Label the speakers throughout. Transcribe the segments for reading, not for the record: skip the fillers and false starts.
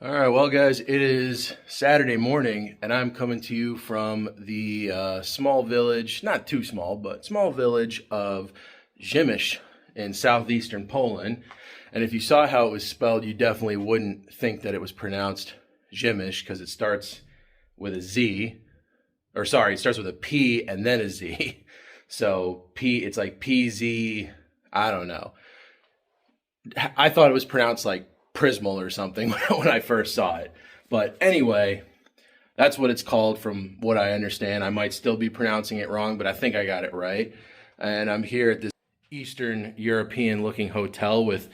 Speaker 1: All right, well, guys, it is Saturday morning, and I'm coming to you from the small village, not too small, but small village of Przemyśl in southeastern Poland. And if you saw how it was spelled, you definitely wouldn't think that it was pronounced Przemyśl because it starts with a Z, or sorry, it starts with a P and then a Z. So it's like PZ, I don't know. I thought it was pronounced like Prismal or something when I first saw it. But anyway, that's what it's called from what I understand. I might still be pronouncing it wrong, but I think I got it right. And I'm here at this Eastern European looking hotel with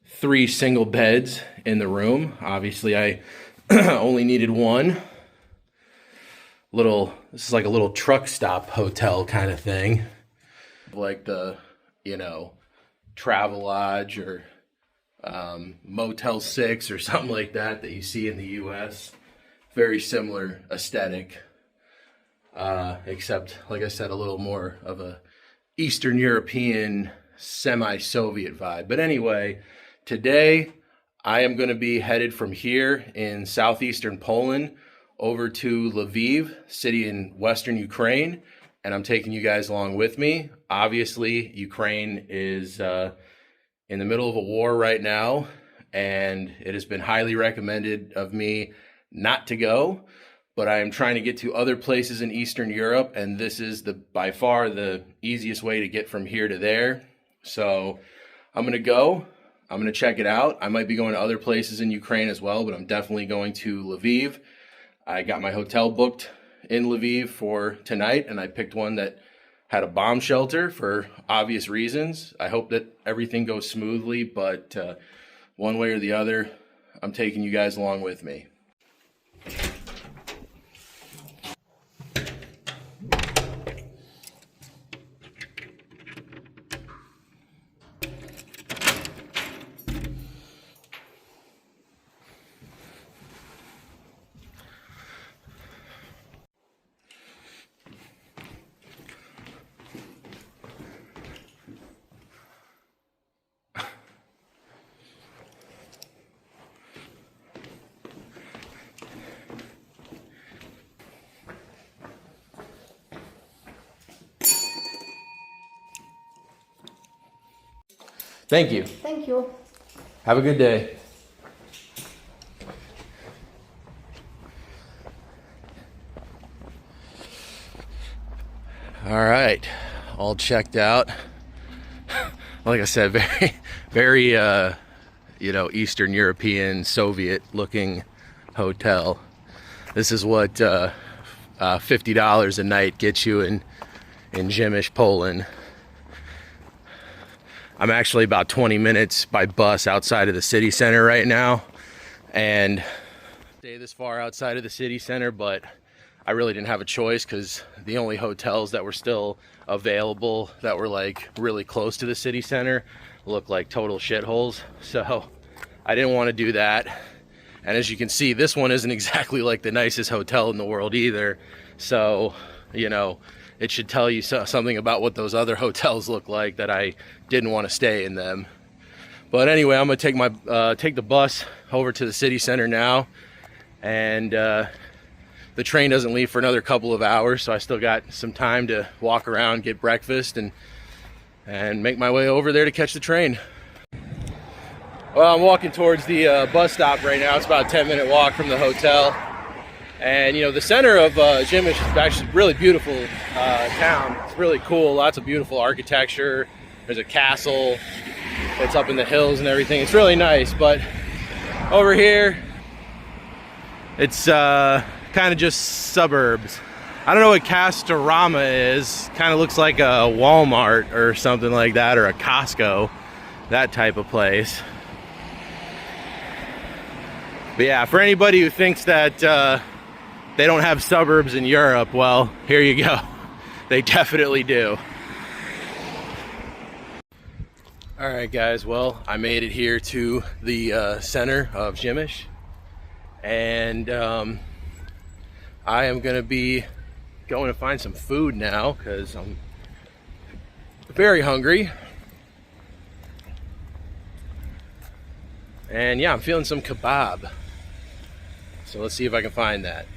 Speaker 1: 3 single beds in the room. Obviously, I only needed one. This is like a little truck stop hotel kind of thing. Like the, Travelodge or Motel 6 or something like that you see in the U.S. Very similar aesthetic, except, like I said, a little more of a Eastern European, semi-Soviet vibe. But anyway, today I am going to be headed from here in southeastern Poland over to Lviv, city in western Ukraine, and I'm taking you guys along with me. Obviously, Ukraine is in the middle of a war right now, and it has been highly recommended of me not to go, but I am trying to get to other places in Eastern Europe, and this is by far the easiest way to get from here to there. So I'm going to go. I'm going to check it out. I might be going to other places in Ukraine as well, but I'm definitely going to Lviv. I got my hotel booked in Lviv for tonight, and I picked one that had a bomb shelter for obvious reasons. I hope that everything goes smoothly, but one way or the other, I'm taking you guys along with me. Thank you.
Speaker 2: Thank you.
Speaker 1: Have a good day. All right, all checked out. Like I said, very, Eastern European, Soviet-looking hotel. This is what $50 a night gets you in Przemyśl, Poland. I'm actually about 20 minutes by bus outside of the city center right now, and stay this far outside of the city center, but I really didn't have a choice because the only hotels that were still available that were like really close to the city center looked like total shitholes. So I didn't want to do that. And as you can see, this one isn't exactly like the nicest hotel in the world either. So, it should tell you something about what those other hotels look like that I didn't want to stay in them. But anyway, I'm gonna take the bus over to the city center now, and the train doesn't leave for another couple of hours, so I still got some time to walk around, get breakfast, and make my way over there to catch the train. Well, I'm walking towards the bus stop right now. It's about a 10-minute walk from the hotel. And the center of Przemyśl is actually a really beautiful town. It's really cool, lots of beautiful architecture. There's a castle that's up in the hills and everything. It's really nice, but over here, it's kind of just suburbs. I don't know what Castorama is. Kind of looks like a Walmart or something like that, or a Costco, that type of place. But yeah, for anybody who thinks that they don't have suburbs in Europe, well, here you go. They definitely do. All right, guys, well, I made it here to the center of Przemyśl, and I am gonna be going to find some food now because I'm very hungry. And yeah, I'm feeling some kebab. So let's see if I can find that.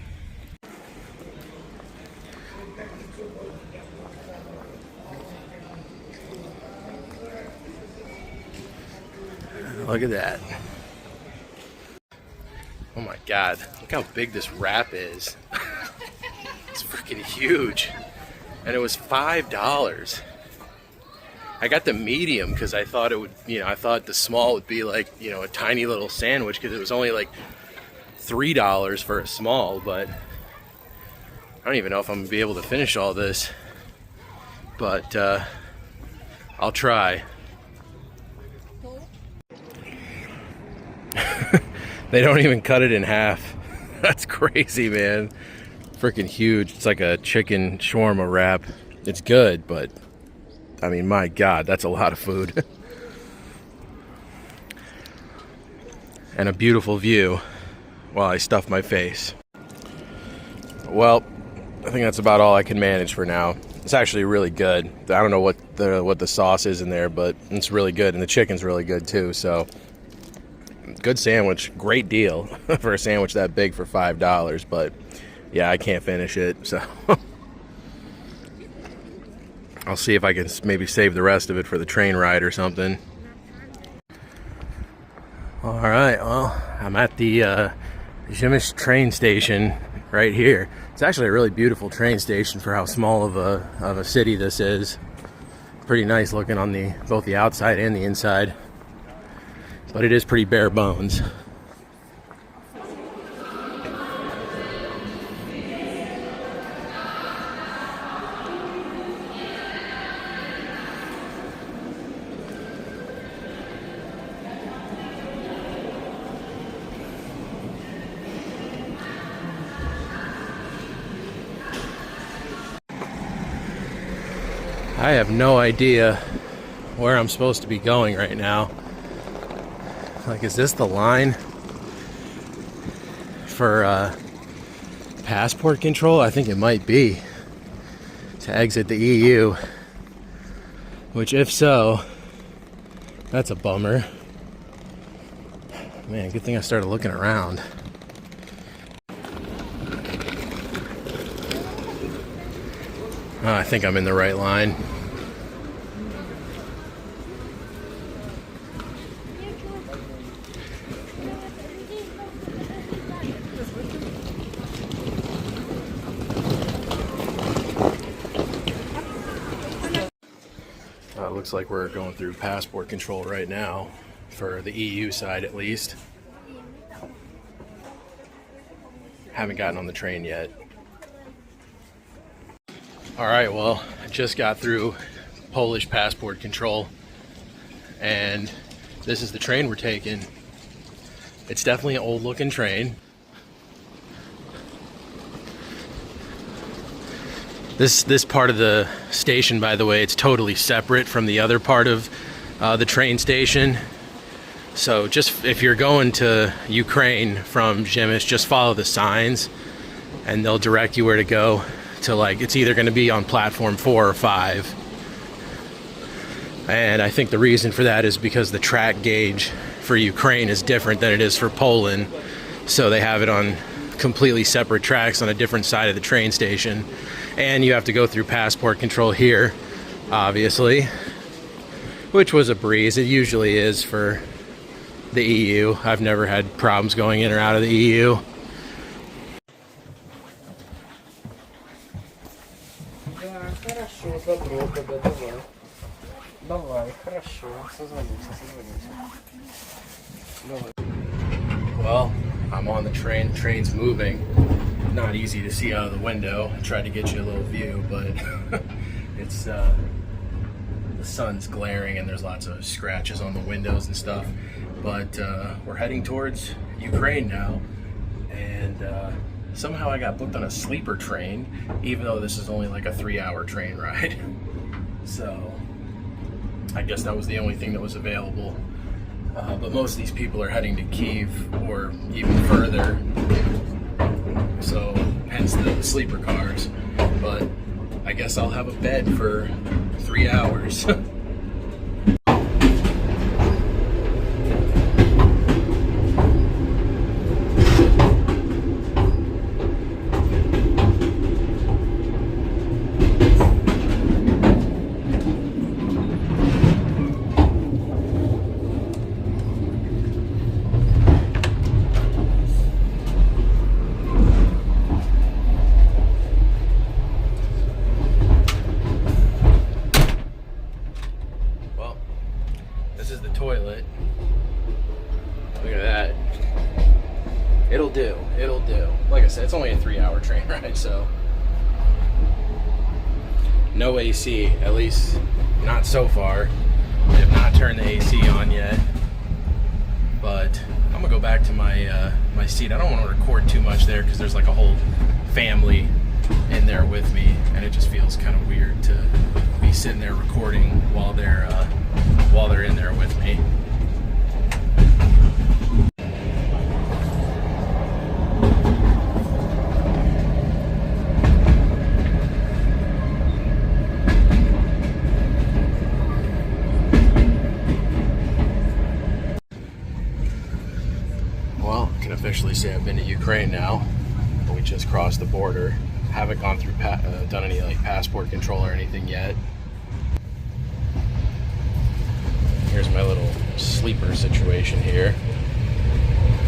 Speaker 1: Look at that. Oh my God, look how big this wrap is. It's freaking huge. And it was $5. I got the medium because I thought it would, I thought the small would be like, a tiny little sandwich because it was only like $3 for a small, but I don't even know if I'm gonna be able to finish all this, but I'll try. They don't even cut it in half. That's crazy, man. Freaking huge. It's like a chicken shawarma wrap. It's good, but I mean, my God, that's a lot of food. And a beautiful view while I stuff my face. Well, I think that's about all I can manage for now. It's actually really good. I don't know what the sauce is in there, but it's really good, and the chicken's really good too. So, good sandwich, great deal for a sandwich that big for $5. But yeah, I can't finish it, so I'll see if I can maybe save the rest of it for the train ride or something. All right, well, I'm at the Przemyśl train station right here. It's actually a really beautiful train station for how small of a city this is. Pretty nice looking on both the outside and the inside, but it is pretty bare bones. I have no idea where I'm supposed to be going right now. Like, is this the line for passport control? I think it might be, to exit the EU. Which, if so, that's a bummer. Man, good thing I started looking around. Oh, I think I'm in the right line. Looks like we're going through passport control right now, for the EU side at least. Haven't gotten on the train yet. Alright, well, I just got through Polish passport control, and this is the train we're taking. It's definitely an old looking train. This part of the station, by the way, it's totally separate from the other part of the train station. So just if you're going to Ukraine from Przemyśl, just follow the signs and they'll direct you where to go to, like, it's either going to be on platform 4 or 5. And I think the reason for that is because the track gauge for Ukraine is different than it is for Poland. So they have it on completely separate tracks on a different side of the train station. And you have to go through passport control here, obviously, which was a breeze. It usually is for the EU. I've never had problems going in or out of the EU. Well, I'm on the train. The train's moving. Not easy to see out of the window. I tried to get you a little view, but it's the sun's glaring and there's lots of scratches on the windows and stuff. But we're heading towards Ukraine now, and somehow I got booked on a sleeper train, even though this is only like a 3-hour train ride. So I guess that was the only thing that was available. But most of these people are heading to Kyiv or even further, so hence the sleeper cars. But I guess I'll have a bed for 3 hours. It'll do. It'll do. Like I said, it's only a 3-hour train ride, so no AC, at least not so far. I have not turned the AC on yet, but I'm gonna go back to my my seat. I don't want to record too much there because there's like a whole family in there with me, and it just feels kind of weird to be sitting there recording while they're in there with me. Well, I can officially say I've been to Ukraine now. We just crossed the border. Haven't gone through done any like passport control or anything yet. Here's my little sleeper situation here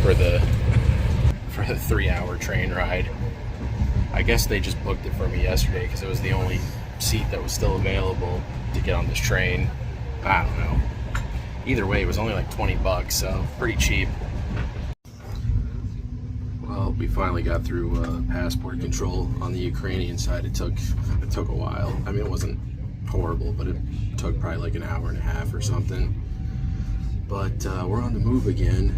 Speaker 1: for the 3-hour train ride. I guess they just booked it for me yesterday because it was the only seat that was still available to get on this train. I don't know. Either way, it was only like 20 bucks, so pretty cheap. Well, we finally got through passport control on the Ukrainian side. It took a while. I mean, it wasn't horrible, but it took probably like an hour and a half or something. But we're on the move again,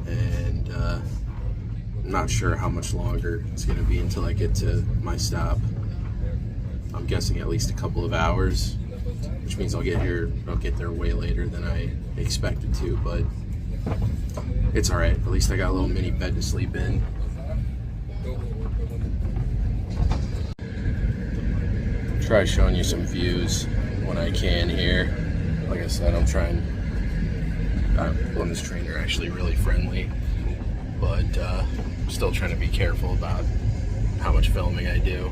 Speaker 1: and I'm not sure how much longer it's going to be until I get to my stop. I'm guessing at least a couple of hours, which means I'll get there way later than I expected to, but it's all right. At least I got a little mini bed to sleep in. Try showing you some views when I can here. Like I said, I'm trying. On this train, they're actually really friendly, but I'm still trying to be careful about how much filming I do.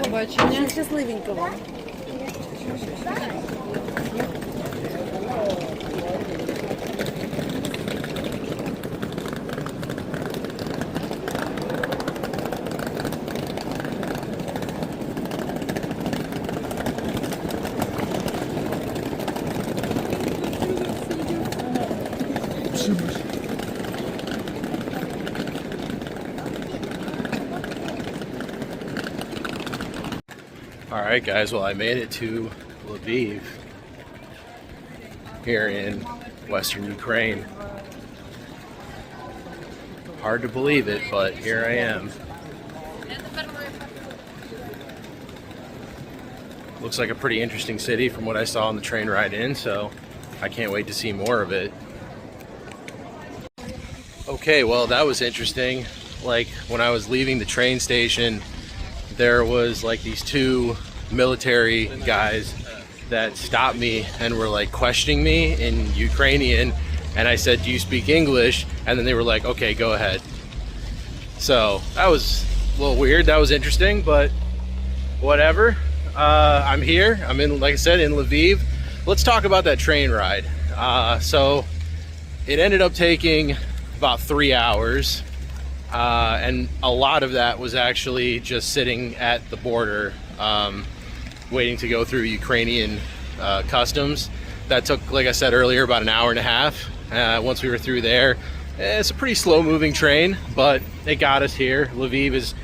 Speaker 2: Побачення. Щасливенького.
Speaker 1: Alright guys, well I made it to Lviv here in western Ukraine. Hard to believe it, but here I am. Looks like a pretty interesting city from what I saw on the train ride in, so I can't wait to see more of it. Okay, well that was interesting. Like when I was leaving the train station, there was like these two military guys that stopped me and were like questioning me in Ukrainian, and I said, "Do you speak English?" And then they were like, "Okay, go ahead." So that was a little weird. That was interesting, but whatever. I'm here. I'm in, like I said, in Lviv. Let's talk about that train ride. So it ended up taking about 3 hours. And a lot of that was actually just sitting at the border, waiting to go through Ukrainian customs. That took, like I said earlier, about an hour and a half. Once we were through there, it's a pretty slow moving train, but it got us here. Lviv is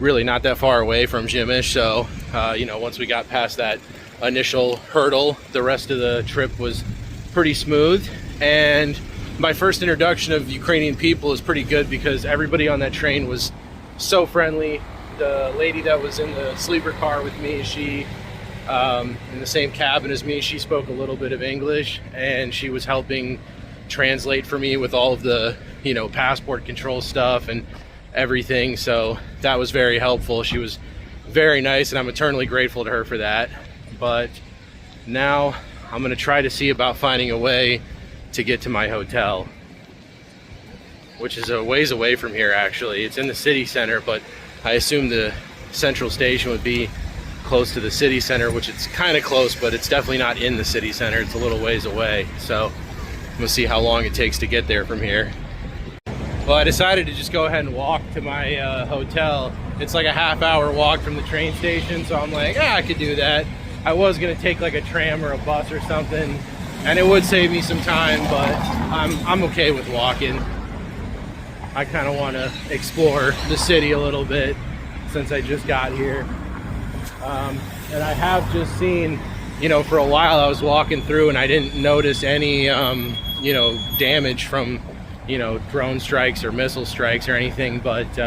Speaker 1: really not that far away from Przemyśl, so you know, once we got past that initial hurdle. The rest of the trip was pretty smooth, and my first introduction of Ukrainian people is pretty good because everybody on that train was so friendly. The lady that was in the sleeper car with me, she in the same cabin as me, she spoke a little bit of English, and she was helping translate for me with all of the, you know, passport control stuff and everything. So that was very helpful. She was very nice, and I'm eternally grateful to her for that. But now I'm gonna try to see about finding a way to get to my hotel, which is a ways away from here. Actually, it's in the city center, but I assume the central station would be close to the city center, which it's kind of close, but it's definitely not in the city center. It's a little ways away, so we'll see how long it takes to get there from here. Well, I decided to just go ahead and walk to my hotel. It's like a half-hour walk from the train station, so I'm like, I could do that. I was gonna take like a tram or a bus or something, and it would save me some time, but I'm okay with walking. I kind of want to explore the city a little bit since I just got here. And I have just seen, you know, for a while I was walking through and I didn't notice any, you know, damage from, you know, drone strikes or missile strikes or anything, but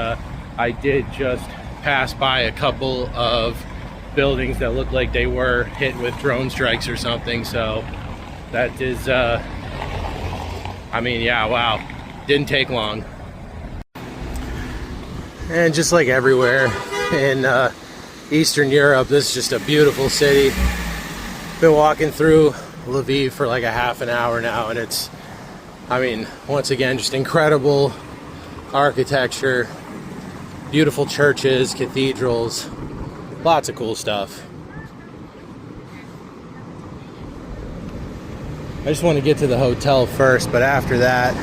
Speaker 1: I did just pass by a couple of buildings that looked like they were hit with drone strikes or something. So that is, I mean, yeah, wow, didn't take long. And just like everywhere in Eastern Europe, this is just a beautiful city. Been walking through Lviv for like a half an hour now, and it's, I mean, once again, just incredible architecture, beautiful churches, cathedrals, lots of cool stuff. I just want to get to the hotel first, but after that,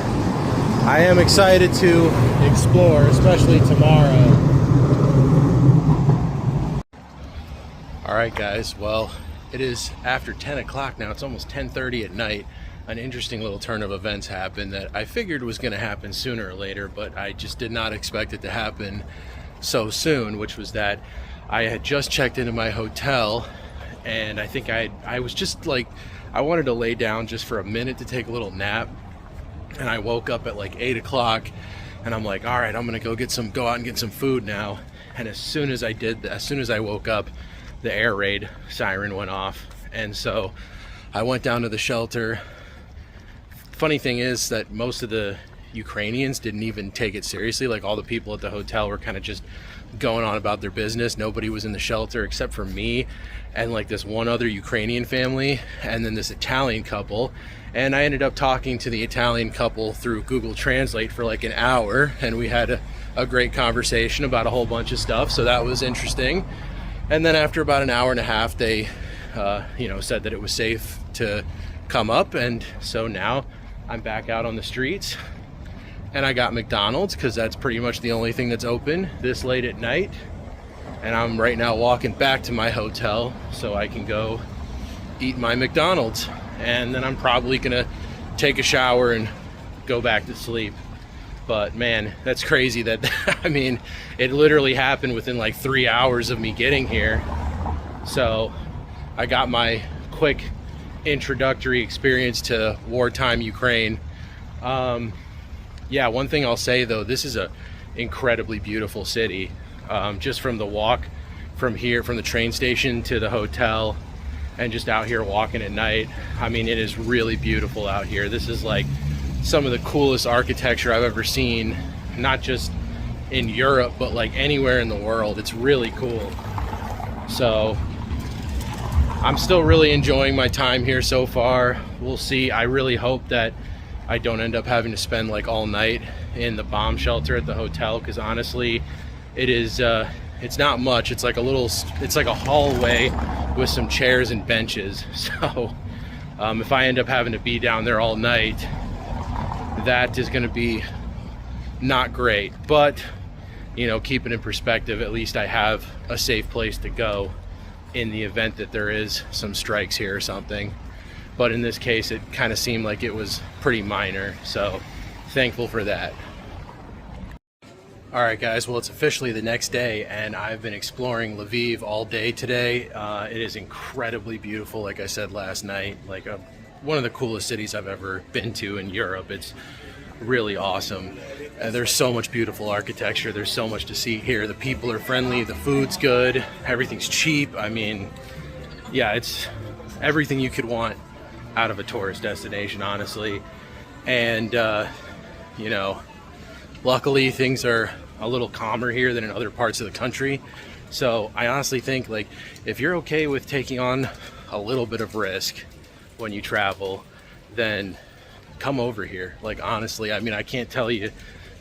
Speaker 1: I am excited to explore, especially tomorrow. All right, guys, well, it is after 10 o'clock now. It's almost 10:30 at night. An interesting little turn of events happened that I figured was going to happen sooner or later, but I just did not expect it to happen so soon, which was that I had just checked into my hotel, and I think I was just like, I wanted to lay down just for a minute to take a little nap. And I woke up at like 8 o'clock, and I'm like, all right, I'm gonna go out and get some food now. And as soon as I woke up, the air raid siren went off, and so I went down to the shelter. Funny thing is that most of the Ukrainians didn't even take it seriously. Like, all the people at the hotel were kind of just going on about their business. Nobody was in the shelter except for me and like this one other Ukrainian family, and then this Italian couple. And I ended up talking to the Italian couple through Google Translate for like an hour, and we had a great conversation about a whole bunch of stuff, so that was interesting. And then after about an hour and a half, they you know, said that it was safe to come up, and so now I'm back out on the streets, and I got McDonald's because that's pretty much the only thing that's open this late at night. And I'm right now walking back to my hotel so I can go eat my McDonald's, and then I'm probably gonna take a shower and go back to sleep. But man, that's crazy that I mean, it literally happened within like 3 hours of me getting here. So I got my quick introductory experience to wartime Ukraine. Yeah, one thing I'll say though, this is a incredibly beautiful city. Just from the walk from here, from the train station to the hotel, and just out here walking at night, I mean, it is really beautiful out here. This is like some of the coolest architecture I've ever seen, not just in Europe, but like anywhere in the world. It's really cool. So I'm still really enjoying my time here so far. We'll see. I really hope that I don't end up having to spend like all night in the bomb shelter at the hotel, because honestly, it is it's not much. It's like a hallway with some chairs and benches. So if I end up having to be down there all night, that is going to be not great. But you know, keep it in perspective, at least I have a safe place to go in the event that there is some strikes here or something. But in this case, it kind of seemed like it was pretty minor, so thankful for that. All right, guys, well, it's officially the next day, and I've been exploring Lviv all day today. It is incredibly beautiful, like I said last night, like one of the coolest cities I've ever been to in Europe. It's really awesome. There's so much beautiful architecture. There's so much to see here. The people are friendly, the food's good, everything's cheap. I mean, yeah, it's everything you could want out of a tourist destination, honestly. And, you know, luckily things are a little calmer here than in other parts of the country. So I honestly think, like, if you're okay with taking on a little bit of risk when you travel, then come over here. Like, honestly, I mean, I can't tell you,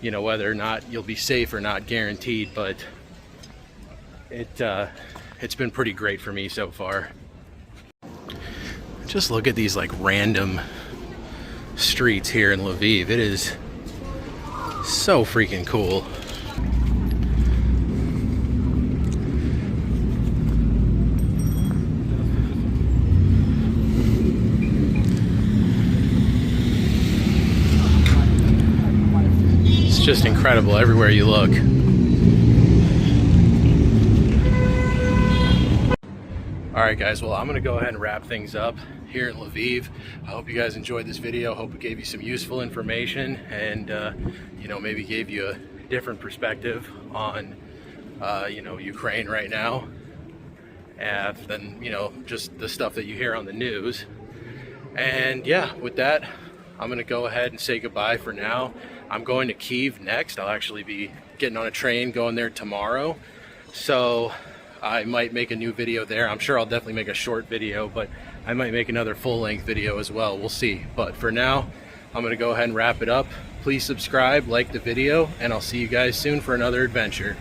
Speaker 1: you know, whether or not you'll be safe or not, guaranteed, but it's been pretty great for me so far. Just look at these like random streets here in Lviv. It is so freaking cool. It's just incredible everywhere you look. All right, guys, well, I'm gonna go ahead and wrap things up here in Lviv. I hope you guys enjoyed this video. Hope it gave you some useful information and you know, maybe gave you a different perspective on you know, Ukraine right now than, you know, just the stuff that you hear on the news. And yeah, with that, I'm gonna go ahead and say goodbye for now. I'm going to Kyiv next. I'll actually be getting on a train going there tomorrow, so I might make a new video there. I'm sure I'll definitely make a short video, but I might make another full-length video as well. We'll see. But for now, I'm gonna go ahead and wrap it up. Please subscribe, like the video, and I'll see you guys soon for another adventure.